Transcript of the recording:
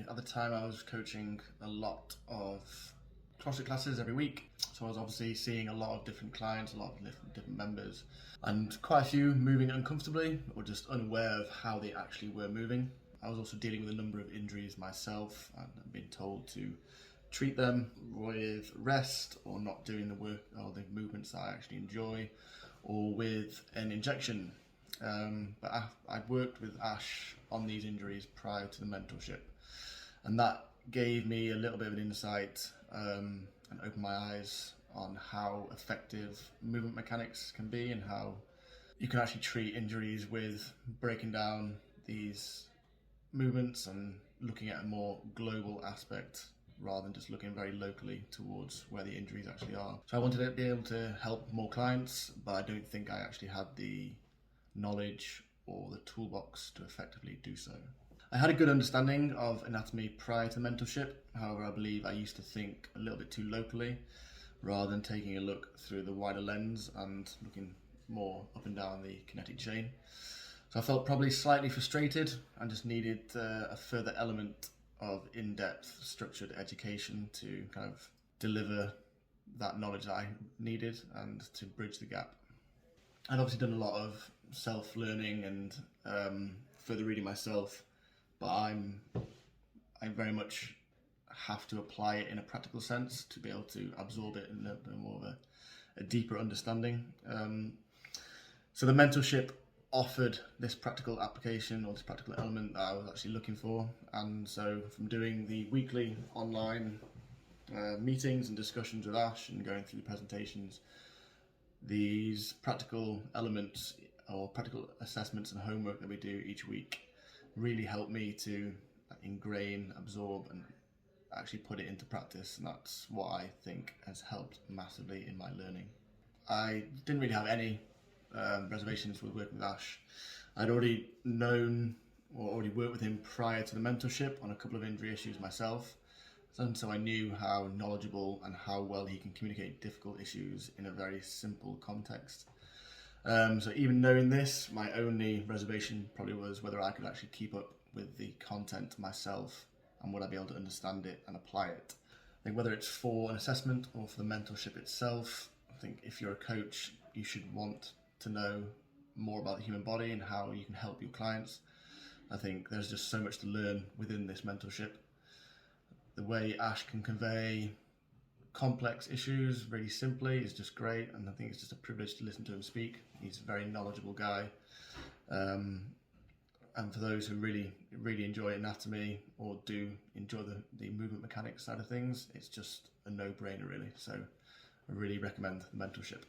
at the time I was coaching a lot of CrossFit classes every week. So I was obviously seeing a lot of different clients, a lot of different members, and quite a few moving uncomfortably or just unaware of how they actually were moving. I was also dealing with a number of injuries myself and being told to treat them with rest or not doing the work or the movements that I actually enjoy, or with an injection. But I'd worked with Ash on these injuries prior to the mentorship, and that gave me a little bit of an insight and opened my eyes on how effective movement mechanics can be and how you can actually treat injuries with breaking down these movements and looking at a more global aspect rather than just looking very locally towards where the injuries actually are. So I wanted to be able to help more clients, but I don't think I actually had the knowledge or the toolbox to effectively do so. I had a good understanding of anatomy prior to mentorship. However, I believe I used to think a little bit too locally rather than taking a look through the wider lens and looking more up and down the kinetic chain. So I felt probably slightly frustrated and just needed a further element of in-depth structured education to kind of deliver that knowledge that I needed and to bridge the gap. I'd obviously done a lot of self-learning and further reading myself, but I very much have to apply it in a practical sense to be able to absorb it in a more of a deeper understanding. So the mentorship offered this practical application or this practical element that I was actually looking for, and so from doing the weekly online meetings and discussions with Ash and going through the presentations, these practical elements or practical assessments and homework that we do each week really help me to ingrain, absorb and actually put it into practice, and that's what I think has helped massively in my learning. I didn't really have any reservations with working with Ash. I'd already known or already worked with him prior to the mentorship on a couple of injury issues myself, and so I knew how knowledgeable and how well he can communicate difficult issues in a very simple context. So even knowing this, my only reservation probably was whether I could actually keep up with the content myself and would I be able to understand it and apply it. I think whether it's for an assessment or for the mentorship itself, I think if you're a coach, you should want to know more about the human body and how you can help your clients. I think there's just so much to learn within this mentorship. The way Ash can convey complex issues really simply is just great, and I think it's just a privilege to listen to him speak. He's a very knowledgeable guy, and for those who really enjoy anatomy or do enjoy the movement mechanics side of things, it's just a no-brainer really. So I really recommend the mentorship.